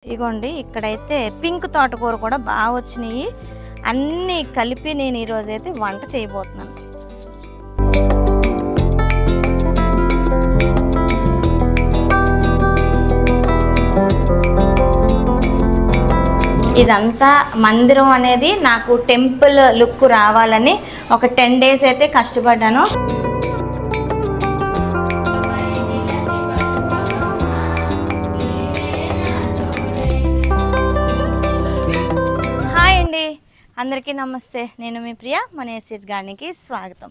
ఇగోండి ఇక్కడైతే పింక్ తోటకూర కూడా బాగా వచ్చినాయి. అన్నీ కలిపి నేను ఈరోజైతే వంట చేయబోతున్నాను. ఇదంతా మందిరం అనేది నాకు టెంపుల్ లుక్ రావాలని ఒక 10 days అయితే కష్టపడ్డాను. హాయ్ అండి, అందరికీ నమస్తే. నేను మీ ప్రియ, మన ఎస్ఎస్ గార్డెన్కి స్వాగతం.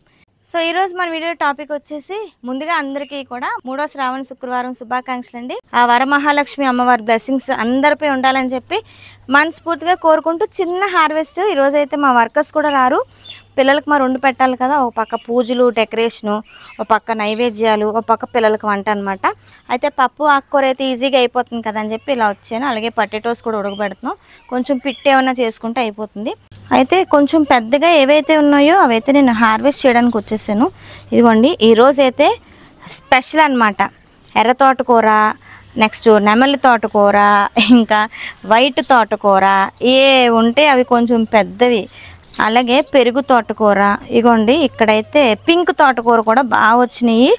సో ఈరోజు మన వీడియో టాపిక్ వచ్చేసి, ముందుగా అందరికీ కూడా 3వ శ్రావణ శుక్రవారం శుభాకాంక్షలు అండి. ఆ వరమహాలక్ష్మి అమ్మవారి బ్లెస్సింగ్స్ అందరిపై ఉండాలని చెప్పి మనస్ఫూర్తిగా కోరుకుంటూ చిన్న హార్వెస్ట్. ఈరోజైతే మా వర్కర్స్ కూడా రారు, పిల్లలకు మరి వండి పెట్టాలి కదా. ఒక పక్క పూజలు, డెకరేషను, ఒక పక్క నైవేద్యాలు, ఒక పక్క పిల్లలకు వంట అనమాట. అయితే పప్పు ఆకుకూర అయితే ఈజీగా అయిపోతుంది కదా అని చెప్పి ఇలా వచ్చాను. అలాగే పొటాటోస్ కూడా ఉడకబెడుతున్నాం, కొంచెం పిట్ ఏమన్నా చేసుకుంటే అయిపోతుంది. అయితే కొంచెం పెద్దగా ఏవైతే ఉన్నాయో అవైతే నేను హార్వెస్ట్ చేయడానికి వచ్చేసాను. ఇదిగోండి ఈరోజైతే స్పెషల్ అనమాట. ఎర్ర తోటకూర, నెక్స్ట్ నెమలి తోటకూర, ఇంకా వైట్ తోటకూర, ఏ ఉంటే అవి కొంచెం పెద్దవి. అలాగే పెరుగు తోటకూర. ఇగోండి ఇక్కడైతే పింక్ తోటకూర కూడా బాగా వచ్చినాయి.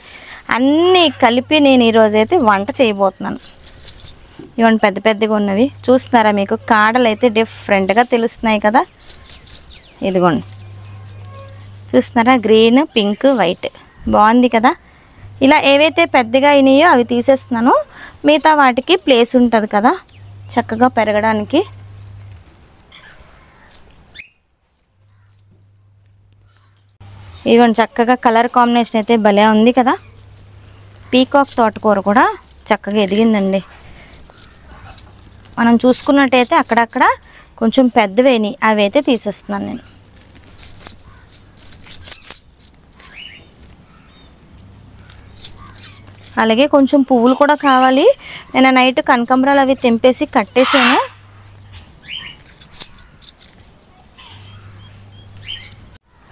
అన్నీ కలిపి నేను ఈరోజైతే వంట చేయబోతున్నాను. ఇవన్నీ పెద్ద పెద్దగా ఉన్నవి చూస్తున్నారా, మీకు కాడలు అయితే డిఫరెంట్గా తెలుస్తున్నాయి కదా. ఇదిగోండి చూస్తున్నారా, గ్రీన్, పింక్, వైట్ బాగుంది కదా. ఇలా ఏవైతే పెద్దగా అయినాయో అవి తీసేస్తున్నాను, మిగతా వాటికి ప్లేస్ ఉంటుంది కదా చక్కగా పెరగడానికి. ఇదిగోండి చక్కగా కలర్ కాంబినేషన్ అయితే భలే ఉంది కదా. పీకాక్ తోటకూర కూడా చక్కగా ఎదిగిందండి. మనం చూసుకున్నట్టయితే అక్కడక్కడ కొంచెం పెద్దవేని అవి అయితే తీసేస్తున్నాను నేను. అలాగే కొంచెం పువ్వులు కూడా కావాలి. నేను నైట్ కనకాంబరాలు అవి తెంపేసి కట్టేసాను.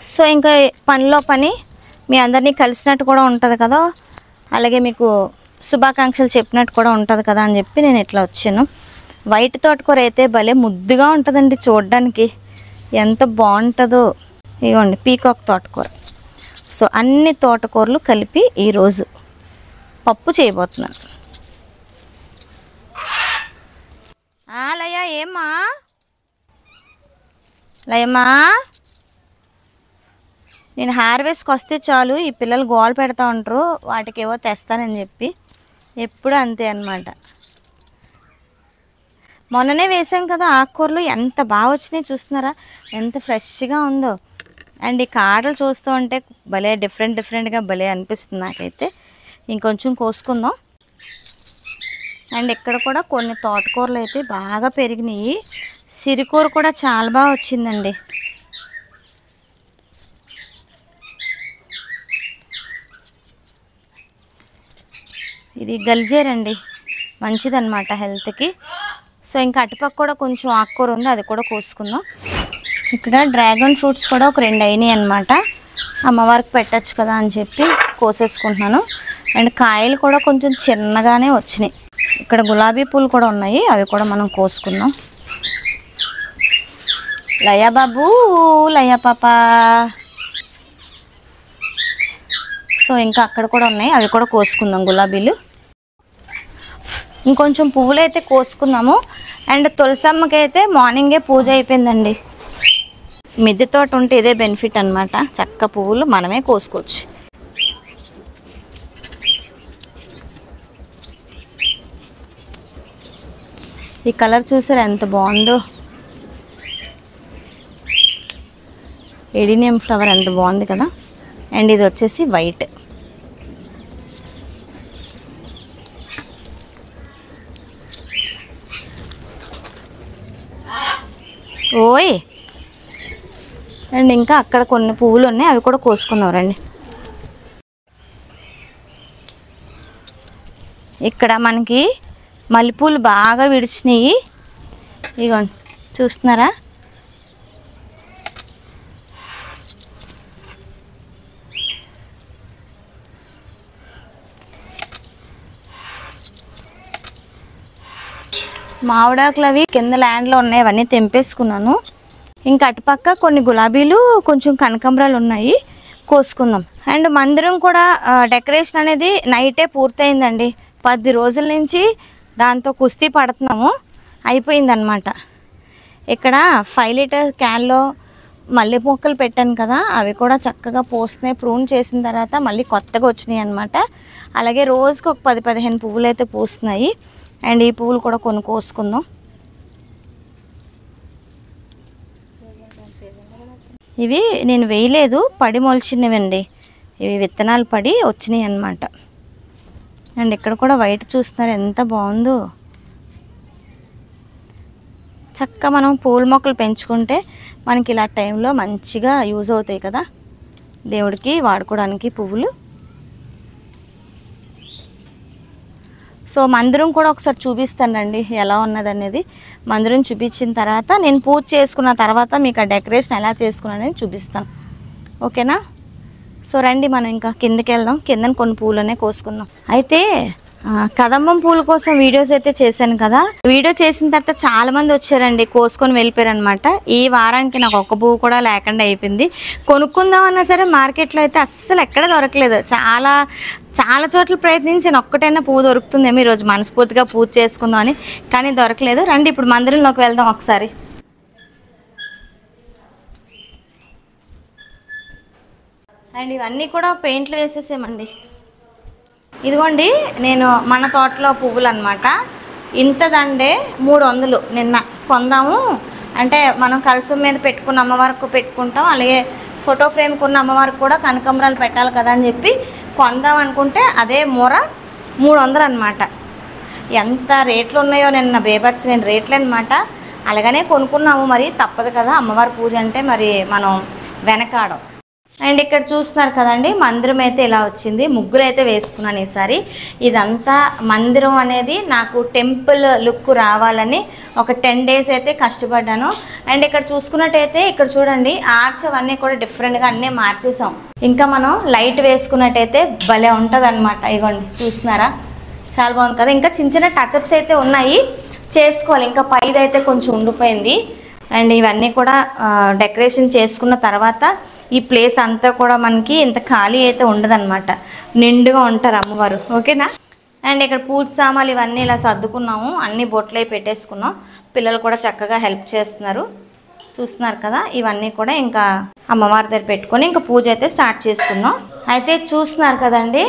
సో ఇంకా పనిలో పని మీ అందరినీ కలిసినట్టు కూడా ఉంటుంది కదా, అలాగే మీకు శుభాకాంక్షలు చెప్పినట్టు కూడా ఉంటుంది కదా అని చెప్పి నేను ఇట్లా వచ్చాను. వైట్ తోటకూర అయితే భలే ముద్దుగా ఉంటుందండి చూడడానికి, ఎంత బాగుంటుందో. ఇదిగోండి పీకాక్ తోటకూర. సో అన్ని తోటకూరలు కలిపి ఈరోజు పప్పు చేయబోతున్నాను. లయ ఏమ్మా, లయమ్మా, నేను హార్వెస్ట్కి వస్తే చాలు ఈ పిల్లలు గోల పెడతా ఉంటారు, వాటికి ఏవో తెస్తానని చెప్పి. ఎప్పుడు అంతే అన్నమాట. మొన్ననే వేసాం కదా ఆకుకూరలు, ఎంత బాగా వచ్చినాయి చూస్తున్నారా, ఎంత ఫ్రెష్గా ఉందో. అండ్ ఈ కాడలు చూస్తూ ఉంటే భలే డిఫరెంట్గా భలే అనిపిస్తుంది నాకైతే. ఇంకొంచెం కోసుకుందాం. అండ్ ఇక్కడ కూడా కొన్ని తోటకూరలు అయితే బాగా పెరిగినాయి. సిరికూర కూడా చాలా బాగా వచ్చిందండి. ఇది గల్జేరండి, మంచిదన్నమాట హెల్త్కి. సో ఇంకా అటుపక్క కూడా కొంచెం ఆకుకూర ఉంది, అది కూడా కోసుకుందాం. ఇక్కడ డ్రాగన్ ఫ్రూట్స్ కూడా ఒక 2 అయినాయి అనమాట. అమ్మవారికి పెట్టచ్చు కదా అని చెప్పి కోసేసుకుంటున్నాను. అండ్ కాయలు కూడా కొంచెం చిన్నగానే వచ్చినాయి. ఇక్కడ గులాబీ పూలు కూడా ఉన్నాయి, అవి కూడా మనం కోసుకుందాం. లయా బాబు, లయా పాప. సో ఇంకా అక్కడ కూడా ఉన్నాయి, అవి కూడా కోసుకుందాం గులాబీలు. ఇంకొంచెం పువ్వులు అయితే కోసుకుందాము. అండ్ తులసమ్మకి అయితే మార్నింగే పూజ అయిపోయిందండి. మిద్దె తోట ఉంటే ఇదే బెనిఫిట్ అనమాట, చక్క పువ్వులు మనమే కోసుకోవచ్చు. ఈ కలర్ చూసారా ఎంత బాగుందో, ఎడినియం ఫ్లవర్ ఎంత బాగుంది కదా. అండ్ ఇది వచ్చేసి వైట్. ఓయ్, అండ్ ఇంకా అక్కడ కొన్ని పువ్వులు ఉన్నాయి, అవి కూడా కోసుకుందాం రండి. ఇక్కడ మనకి మల్లెపూలు బాగా విడిచినాయి. ఇగోండి చూస్తున్నారా, మామిడాకులు అవి కింద ల్యాండ్లో ఉన్నాయి, అవన్నీ తెంపేసుకున్నాను. ఇంకా అటుపక్క కొన్ని గులాబీలు కొంచెం కనకాంబరాలు ఉన్నాయి, కోసుకుందాం. అండ్ మందిరం కూడా డెకరేషన్ అనేది నైటే పూర్తయిందండి. 10 రోజుల నుంచి దాంతో కుస్తీ పడుతున్నాము, అయిపోయిందనమాట. ఇక్కడ 5 లీటర్ క్యాన్లో మల్లె మొక్కలు పెట్టాను కదా, అవి కూడా చక్కగా పోస్తున్నాయి. ప్రూన్ చేసిన తర్వాత మళ్ళీ కొత్తగా వచ్చినాయి అనమాట. అలాగే రోజుకి ఒక 10-15 పువ్వులు అయితే పూస్తున్నాయి. అండ్ ఈ పువ్వులు కూడా కొన్ని కోసుకుందాం. ఇవి నేను వేయలేదు, పడి మొలిచినవండి. ఇవి విత్తనాలు పడి వచ్చినాయి అన్నమాట. అండ్ ఇక్కడ కూడా వైట్ చూస్తున్నారు ఎంత బాగుందో. చక్కగా మనం పూల మొక్కలు పెంచుకుంటే మనకి ఇలా టైంలో మంచిగా యూజ్ అవుతాయి కదా, దేవుడికి వాడుకోవడానికి పువ్వులు. సో మందిరం కూడా ఒకసారి చూపిస్తానండి ఎలా ఉన్నదనేది. మందిరం చూపించిన తర్వాత నేను పూజ చేసుకున్న తర్వాత మీకు ఆ డెకరేషన్ ఎలా చేసుకున్నానని చూపిస్తాను, ఓకేనా? సో రండి మనం ఇంకా కిందకి వెళ్దాం. కిందని కొన్ని పూలనే కోసుకుందాం. అయితే కదంబం పూల కోసం వీడియోస్ అయితే చేశాను కదా, వీడియో చేసిన తర్వాత చాలా మంది వచ్చారండి, కోసుకొని వెళ్ళిపోయారు అనమాట. ఈ వారానికి నాకు ఒక్క పువ్వు కూడా లేకుండా అయిపోయింది. కొనుక్కుందామన్నా సరే మార్కెట్లో అయితే అస్సలు ఎక్కడ దొరకలేదు. చాలా చోట్ల ప్రయత్నించాను, ఒక్కటైనా పువ్వు దొరుకుతుందేమో ఈరోజు మనస్ఫూర్తిగా పూజ చేసుకుందాం అని, కానీ దొరకలేదు. రండి ఇప్పుడు మందిరంలోకి వెళ్దాం ఒకసారి. అండ్ ఇవన్నీ కూడా పెయింట్లు వేసేసామండి. ఇదిగోండి నేను మన తోటలో పువ్వులు అనమాట. ఇంత దండే 300 నిన్న కొందాము. అంటే మనం కలసం మీద పెట్టుకున్న అమ్మవారికి పెట్టుకుంటాం, అలాగే ఫోటో ఫ్రేమ్కి ఉన్న అమ్మవారికి కూడా కనకాంబరాలు పెట్టాలి కదా అని చెప్పి కొందాం అనుకుంటే అదే మూర 300 అనమాట. ఎంత రేట్లు ఉన్నాయో నిన్న బేభత్సమైన రేట్లు అనమాట. అలాగనే కొనుక్కున్నాము, మరి తప్పదు కదా, అమ్మవారి పూజ అంటే మరి మనం వెనకాడం. అండ్ ఇక్కడ చూస్తున్నారు కదండి, మందిరం అయితే ఇలా వచ్చింది. ముగ్గులు అయితే వేసుకున్నాను ఈసారి. ఇదంతా మందిరం అనేది నాకు టెంపుల్ లుక్ రావాలని ఒక 10 డేస్ అయితే కష్టపడ్డాను. అండ్ ఇక్కడ చూసుకున్నట్టయితే ఇక్కడ చూడండి, ఆర్చ్ అవన్నీ కూడా డిఫరెంట్గా అన్నీ మార్చేసాం. ఇంకా మనం లైట్ వేసుకున్నట్టయితే భలే ఉంటుంది అనమాట. ఇగోండి చూస్తున్నారా, చాలా బాగుంది కదా. ఇంకా చిన్న చిన్న టచ్అప్స్ అయితే ఉన్నాయి, చేసుకోవాలి. ఇంకా పైది అయితే కొంచెం ఉండిపోయింది. అండ్ ఇవన్నీ కూడా డెకరేషన్ చేసుకున్న తర్వాత ఈ ప్లేస్ అంతా కూడా మనకి ఇంత ఖాళీ అయితే ఉండదన్నమాట, నిండుగా ఉంటారు అమ్మవారు, ఓకేనా? అండ్ ఇక్కడ పూజ సామాన్లు ఇవన్నీ ఇలా సర్దుకున్నాము, అన్ని బొట్లు అయి పెట్టేసుకున్నాం. పిల్లలు కూడా చక్కగా హెల్ప్ చేస్తున్నారు, చూస్తున్నారు కదా. ఇవన్నీ కూడా ఇంకా అమ్మవారి దగ్గర పెట్టుకొని ఇంకా పూజ అయితే స్టార్ట్ చేసుకుందాం. అయితే చూస్తున్నారు కదండి,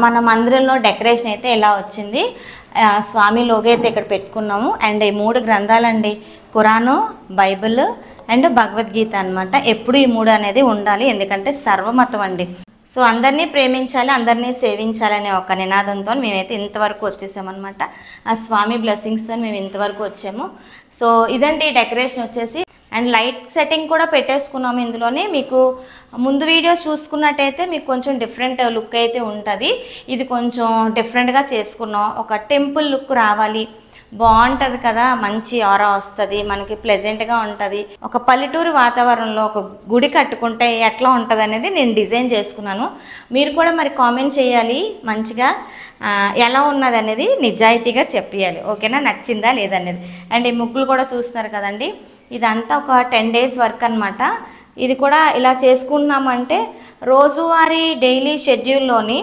మన మందిరంలో డెకరేషన్ అయితే ఇలా వచ్చింది. స్వామి లోగో అయితే ఇక్కడ పెట్టుకున్నాము. అండ్ ఈ 3 గ్రంథాలండి, ఖురాను, బైబిల్ అండ్ భగవద్గీత అనమాట. ఎప్పుడు ఈ 3 అనేది ఉండాలి, ఎందుకంటే సర్వమతం అండి. సో అందరినీ ప్రేమించాలి, అందరినీ సేవించాలనే ఒక నినాదంతో మేమైతే ఇంతవరకు వచ్చేసామన్నమాట. ఆ స్వామి బ్లెస్సింగ్స్తో మేము ఇంతవరకు వచ్చాము. సో ఇదండి డెకరేషన్ వచ్చేసి. అండ్ లైట్ సెట్టింగ్ కూడా పెట్టేసుకున్నాము ఇందులోనే. మీకు ముందు వీడియోస్ చూసుకున్నట్టయితే మీకు కొంచెం డిఫరెంట్ లుక్ అయితే ఉంటుంది. ఇది కొంచెం డిఫరెంట్గా చేసుకున్నాం, ఒక టెంపుల్ లుక్ రావాలి, బాగుంటుంది కదా, మంచి ఆరా వస్తుంది మనకి, ప్లెజెంట్గా ఉంటుంది. ఒక పల్లెటూరు వాతావరణంలో ఒక గుడి కట్టుకుంటే ఎట్లా ఉంటుంది అనేది నేను డిజైన్ చేసుకున్నాను. మీరు కూడా మరి కామెంట్ చేయాలి మంచిగా, ఎలా ఉన్నది అనేది నిజాయితీగా చెప్పాలి, ఓకేనా? నచ్చిందా లేదనేది. అండ్ ఈ ముగ్గులు కూడా చూస్తున్నారు కదండి, ఇదంతా ఒక 10 డేస్ వర్క్ అనమాట. ఇది కూడా ఇలా చేసుకున్నామంటే రోజువారీ డైలీ షెడ్యూల్లోని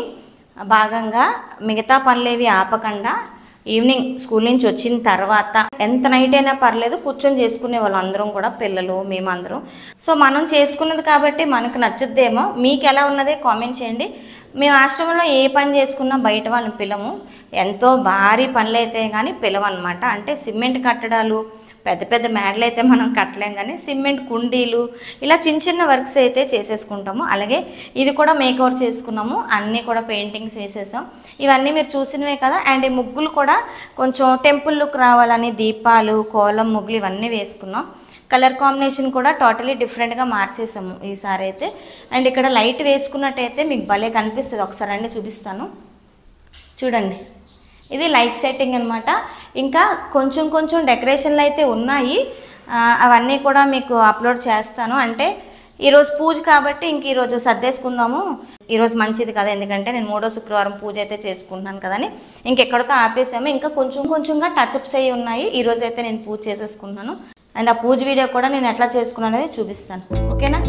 భాగంగా మిగతా పనులేవి ఆపకుండా ఈవినింగ్ స్కూల్ నుంచి వచ్చిన తర్వాత ఎంత నైట్ అయినా పర్లేదు కూర్చొని చేసుకునే వాళ్ళు అందరం కూడా, పిల్లలు మేమందరం. సో మనం చేసుకున్నది కాబట్టి మనకు నచ్చుద్దేమో, మీకు ఎలా ఉన్నదే కామెంట్ చేయండి. మేము ఆశ్రమంలో ఏ పని చేసుకున్నా బయట వాళ్ళని పిలము, ఎంతో భారీ పనులు అయితే కానీ పిలవన్నమాట. అంటే సిమెంట్ కట్టడాలు, పెద్ద పెద్ద మేడలు అయితే మనం కట్టలేం, కానీ సిమెంట్ కుండీలు ఇలా చిన్న చిన్న వర్క్స్ అయితే చేసేసుకుంటాము. అలాగే ఇది కూడా మేకవర్ చేసుకున్నాము, అన్నీ కూడా పెయింటింగ్స్ వేసేసాం. ఇవన్నీ మీరు చూసినవే కదా. అండ్ ఈ ముగ్గులు కూడా కొంచెం టెంపుల్ లుక్ రావాలని దీపాలు, కోలం ముగ్గులు ఇవన్నీ వేసుకున్నాం. కలర్ కాంబినేషన్ కూడా టోటలీ డిఫరెంట్గా మార్చేసాము ఈసారి అయితే. అండ్ ఇక్కడ లైట్ వేసుకున్నట్టయితే మీకు భలే కనిపిస్తుంది, ఒకసారి అన్నీ చూపిస్తాను చూడండి. ఇది లైట్ సెట్టింగ్ అనమాట. ఇంకా కొంచెం కొంచెం డెకరేషన్లు అయితే ఉన్నాయి, అవన్నీ కూడా మీకు అప్లోడ్ చేస్తాను. అంటే ఈరోజు పూజ కాబట్టి ఇంక ఈరోజు సర్దేసుకుందాము, ఈరోజు మంచిది కదా, ఎందుకంటే నేను 3వ శుక్రవారం పూజ అయితే చేసుకుంటున్నాను కదని ఇంకెక్కడితో ఆపేసాము. ఇంకా కొంచెంగా టచ్అప్స్ అయ్యి ఉన్నాయి. ఈరోజు అయితే నేను పూజ చేసేసుకుంటున్నాను. అండ్ ఆ పూజ వీడియో కూడా నేను ఎట్లా చేసుకున్నాను అనేది చూపిస్తాను. ఓకేనా?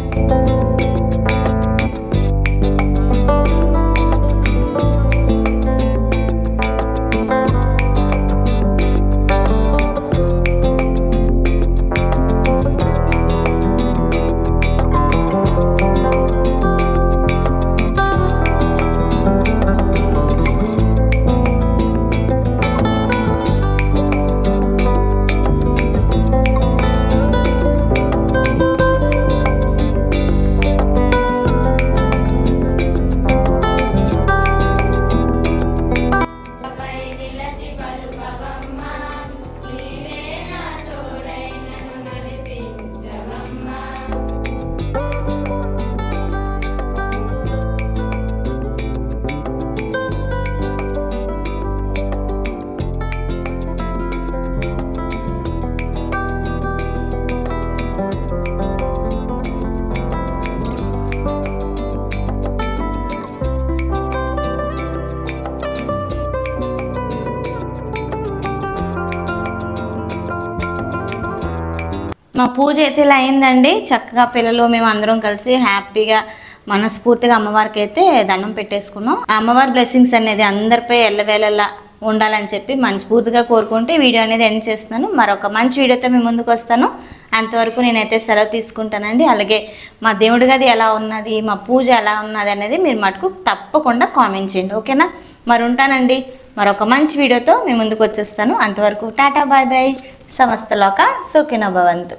మా పూజ అయితే ఇలా అయిందండి. చక్కగా పిల్లలు మేము అందరం కలిసి హ్యాపీగా మనస్ఫూర్తిగా అమ్మవారికి అయితే దండం పెట్టేసుకున్నాం. ఆ అమ్మవారి బ్లెస్సింగ్స్ అనేది అందరిపై ఎల్లవేళలా ఉండాలని చెప్పి మనస్ఫూర్తిగా కోరుకుంటూ వీడియో అనేది ఎండ్ చేస్తున్నాను. మరొక మంచి వీడియోతో మీ ముందుకు వస్తాను. అంతవరకు నేనైతే సెలవు తీసుకుంటానండి. అలాగే మా దేవుడి గది ఎలా ఉన్నది, మా పూజ ఎలా ఉన్నది అనేది మీరు మటుకు తప్పకుండా కామెంట్ చేయండి. ఓకేనా? మరి ఉంటానండి. మరొక మంచి వీడియోతో మీ ముందుకు వచ్చేస్తాను. అంతవరకు టాటా, బాయ్ బాయ్. సమస్తలోక సుఖినో భవంతు.